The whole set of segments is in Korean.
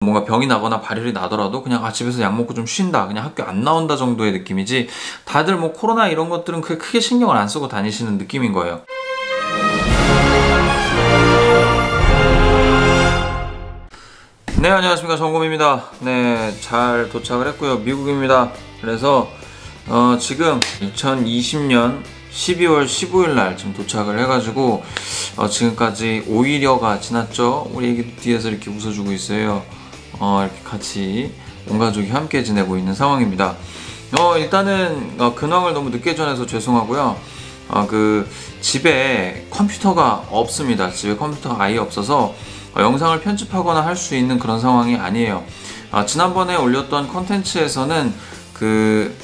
뭔가 병이 나거나 발열이 나더라도 그냥 집에서 약 먹고 좀 쉰다, 그냥 학교 안 나온다 정도의 느낌이지, 다들 뭐 코로나 이런 것들은 크게 신경을 안 쓰고 다니시는 느낌인 거예요. 네, 안녕하십니까, 정곰입니다. 네, 잘 도착을 했고요. 미국입니다. 그래서 지금 2020년 12월 15일 날 지금 도착을 해가지고 지금까지 5일여가 지났죠. 우리 애기도 뒤에서 이렇게 웃어주고 있어요. 이렇게 같이 온 가족이 함께 지내고 있는 상황입니다. 일단은 근황을 너무 늦게 전해서 죄송하고요. 집에 컴퓨터가 없습니다. 집에 컴퓨터가 아예 없어서 영상을 편집하거나 할 수 있는 그런 상황이 아니에요. 지난번에 올렸던 컨텐츠에서는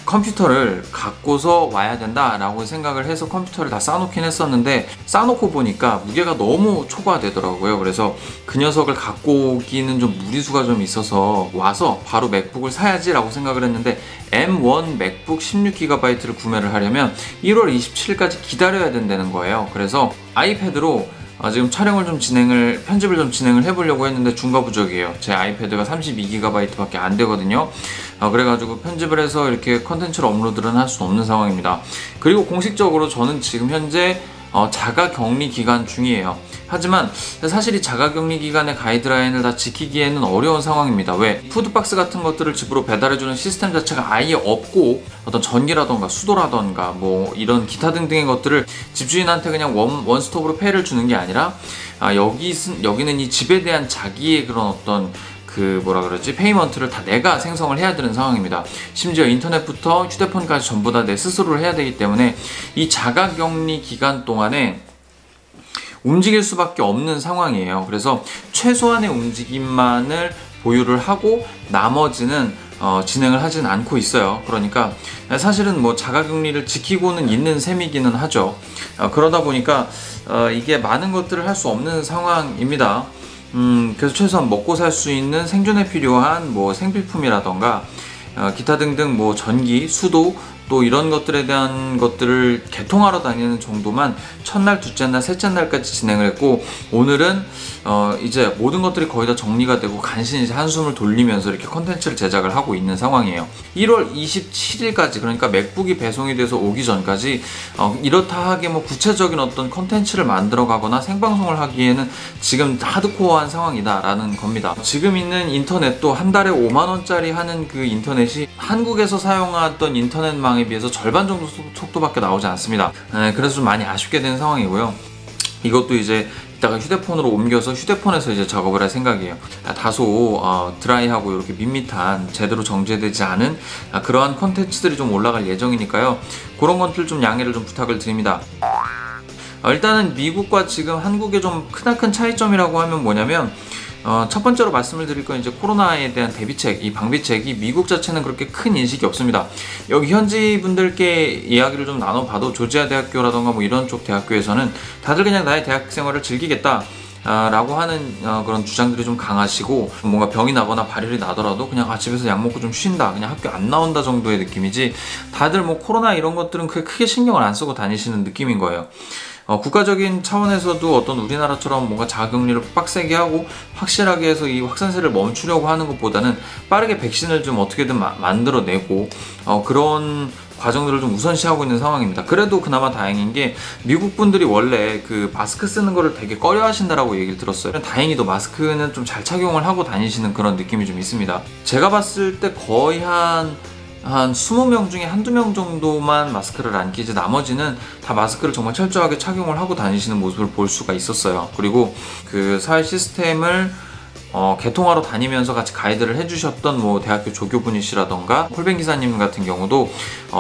컴퓨터를 갖고서 와야 된다라고 생각을 해서 컴퓨터를 다 싸놓긴 했었는데, 싸놓고 보니까 무게가 너무 초과되더라고요. 그래서 그 녀석을 갖고 오기는 좀 무리수가 좀 있어서 와서 바로 맥북을 사야지 라고 생각을 했는데, M1 맥북 16GB를 구매를 하려면 1월 27일까지 기다려야 된다는 거예요. 그래서 아이패드로 지금 편집을 좀 진행을 해보려고 했는데 중과부적이에요. 제 아이패드가 32GB 밖에 안 되거든요. 그래가지고 편집을 해서 이렇게 컨텐츠를 업로드는 할 수 없는 상황입니다. 그리고 공식적으로 저는 지금 현재 자가격리 기간 중이에요. 하지만 사실 이 자가격리 기간의 가이드라인을 다 지키기에는 어려운 상황입니다. 왜? 푸드박스 같은 것들을 집으로 배달해주는 시스템 자체가 아예 없고, 어떤 전기라던가 수도라던가 뭐 이런 기타 등등의 것들을 집주인한테 그냥 원스톱으로 페이를 주는 게 아니라, 여기는 이 집에 대한 자기의 그런 어떤 페이먼트를 다 내가 생성을 해야 되는 상황입니다. 심지어 인터넷부터 휴대폰까지 전부 다 내 스스로를 해야 되기 때문에 이 자가격리 기간 동안에 움직일 수밖에 없는 상황이에요. 그래서 최소한의 움직임만을 보유를 하고 나머지는 진행을 하진 않고 있어요. 그러니까 사실은 뭐 자가격리를 지키고는 있는 셈이기는 하죠. 그러다 보니까 이게 많은 것들을 할 수 없는 상황입니다. 그래서 최소한 먹고 살 수 있는 생존에 필요한 뭐 생필품이라던가 기타 등등 뭐 전기, 수도, 또 이런 것들에 대한 것들을 개통하러 다니는 정도만 첫날, 둘째 날, 셋째 날까지 진행을 했고, 오늘은 이제 모든 것들이 거의 다 정리가 되고 간신히 이제 한숨을 돌리면서 이렇게 컨텐츠를 제작을 하고 있는 상황이에요. 1월 27일까지, 그러니까 맥북이 배송이 돼서 오기 전까지 이렇다 하게 뭐 구체적인 어떤 컨텐츠를 만들어 가거나 생방송을 하기에는 지금 하드코어한 상황이다 라는 겁니다. 지금 있는 인터넷도 한 달에 5만원짜리 하는 그 인터넷이 한국에서 사용하던 인터넷망 에 비해서 절반 정도 속도밖에 나오지 않습니다. 그래서 좀 많이 아쉽게 된 상황이고요. 이것도 이제 이따가 휴대폰으로 옮겨서 휴대폰에서 이제 작업을 할 생각이에요. 다소 드라이하고 이렇게 밋밋한, 제대로 정제되지 않은 그러한 컨텐츠들이 좀 올라갈 예정이니까요. 그런 것들 좀 양해를 좀 부탁을 드립니다. 일단은 미국과 지금 한국의 좀 크나큰 차이점이라고 하면 뭐냐면, 첫 번째로 말씀을 드릴 건 이제 코로나에 대한 대비책, 이 방비책이 미국 자체는 그렇게 큰 인식이 없습니다. 여기 현지 분들께 이야기를 좀 나눠봐도 조지아 대학교라던가 뭐 이런 쪽 대학교에서는 다들 그냥 나의 대학 생활을 즐기겠다 라고 하는 그런 주장들이 좀 강하시고, 뭔가 병이 나거나 발열이 나더라도 그냥 집에서 약 먹고 좀 쉰다, 그냥 학교 안 나온다 정도의 느낌이지, 다들 뭐 코로나 이런 것들은 크게 신경을 안 쓰고 다니시는 느낌인 거예요. 국가적인 차원에서도 어떤 우리나라처럼 뭔가 자가격리를 빡세게 하고 확실하게 해서 이 확산세를 멈추려고 하는 것보다는 빠르게 백신을 좀 어떻게든 만들어내고 그런 과정들을 좀 우선시하고 있는 상황입니다. 그래도 그나마 다행인 게, 미국 분들이 원래 마스크 쓰는 거를 되게 꺼려 하신다라고 얘기를 들었어요. 다행히도 마스크는 좀 잘 착용을 하고 다니시는 그런 느낌이 좀 있습니다. 제가 봤을 때 거의 한 20명 중에 한두 명 정도만 마스크를 안 끼지, 나머지는 다 마스크를 정말 철저하게 착용을 하고 다니시는 모습을 볼 수가 있었어요. 그리고 사회 시스템을 개통하러 다니면서 같이 가이드를 해주셨던 뭐 대학교 조교분이시라던가 콜뱅 기사님 같은 경우도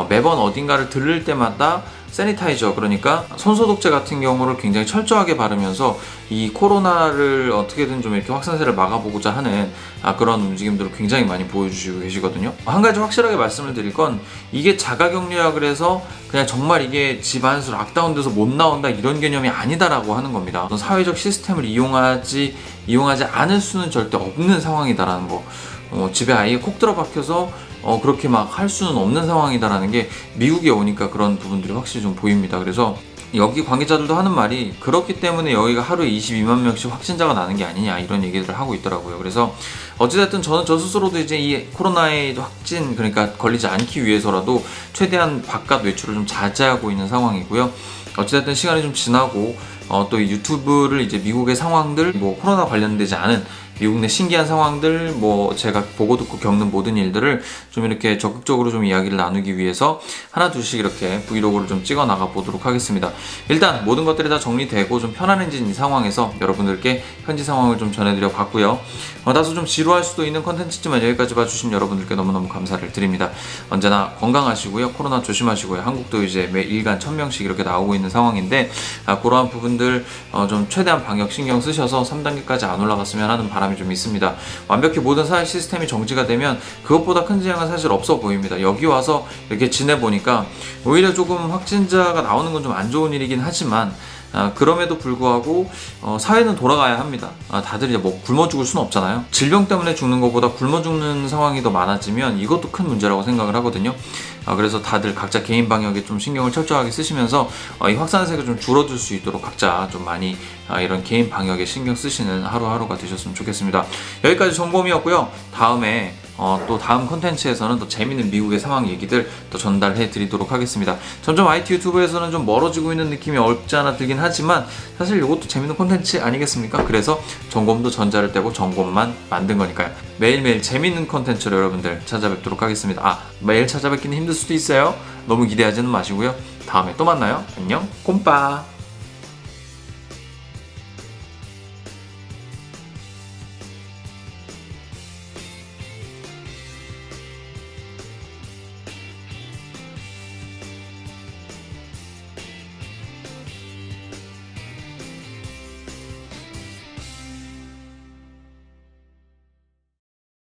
매번 어딘가를 들를 때마다 세니타이저, 그러니까 손소독제 같은 경우를 굉장히 철저하게 바르면서 이 코로나를 어떻게든 좀 이렇게 확산세를 막아보고자 하는 그런 움직임들을 굉장히 많이 보여주시고 계시거든요. 한 가지 확실하게 말씀을 드릴 건, 이게 자가격리라 그래서 그냥 정말 이게 집 안에서 락다운돼서 못 나온다 이런 개념이 아니다라고 하는 겁니다. 어떤 사회적 시스템을 이용하지 않을 수는 절대 없는 상황이다라는 거. 집에 아예 콕 들어박혀서 그렇게 막 할 수는 없는 상황이다라는 게 미국에 오니까 그런 부분들이 확실히 좀 보입니다. 그래서 여기 관계자들도 하는 말이 그렇기 때문에 여기가 하루에 22만 명씩 확진자가 나는 게 아니냐 이런 얘기들을 하고 있더라고요. 그래서 어찌됐든 저는 저 스스로도 이제 이 코로나의 확진 그러니까 걸리지 않기 위해서라도 최대한 바깥 외출을 좀 자제하고 있는 상황이고요. 어찌됐든 시간이 좀 지나고 또 이 유튜브를 이제 미국의 상황들 뭐 코로나 관련되지 않은 미국 내 신기한 상황들 뭐 제가 보고 듣고 겪는 모든 일들을 좀 이렇게 적극적으로 좀 이야기를 나누기 위해서 하나 둘씩 이렇게 브이로그를 좀 찍어 나가 보도록 하겠습니다. 일단 모든 것들이 다 정리되고 좀 편안해진 이 상황에서 여러분들께 현지 상황을 좀 전해드려 봤고요. 다소 좀 지루할 수도 있는 컨텐츠지만 여기까지 봐주신 여러분들께 너무너무 감사를 드립니다. 언제나 건강하시고요. 코로나 조심하시고요. 한국도 이제 매 일간 1000명씩 이렇게 나오고 있는 상황인데 그러한 부분들 좀 최대한 방역 신경 쓰셔서 3단계까지 안 올라갔으면 하는 바람이 좀 있습니다. 완벽히 모든 사회 시스템이 정지가 되면 그것보다 큰 재앙은 사실 없어 보입니다. 여기 와서 이렇게 지내보니까 오히려 조금 확진자가 나오는 건 좀 안 좋은 일이긴 하지만 그럼에도 불구하고 사회는 돌아가야 합니다. 다들 이제 뭐 굶어 죽을 수는 없잖아요. 질병 때문에 죽는 것보다 굶어 죽는 상황이 더 많아지면 이것도 큰 문제라고 생각을 하거든요. 그래서 다들 각자 개인 방역에 좀 신경을 철저하게 쓰시면서 이 확산세가 좀 줄어들 수 있도록 각자 좀 많이 이런 개인 방역에 신경 쓰시는 하루하루가 되셨으면 좋겠습니다. 여기까지 정보이었고요. 다음에 또 다음 콘텐츠에서는 더 재밌는 미국의 상황 얘기들 더 전달해 드리도록 하겠습니다. 점점 IT 유튜브에서는 좀 멀어지고 있는 느낌이 없지 않아 들긴 하지만 사실 이것도 재밌는 콘텐츠 아니겠습니까? 그래서 점검도 전자를 떼고 점검만 만든 거니까요. 매일매일 재밌는 콘텐츠로 여러분들 찾아뵙도록 하겠습니다. 매일 찾아뵙기는 힘들 수도 있어요. 너무 기대하지는 마시고요. 다음에 또 만나요. 안녕 꼼빠.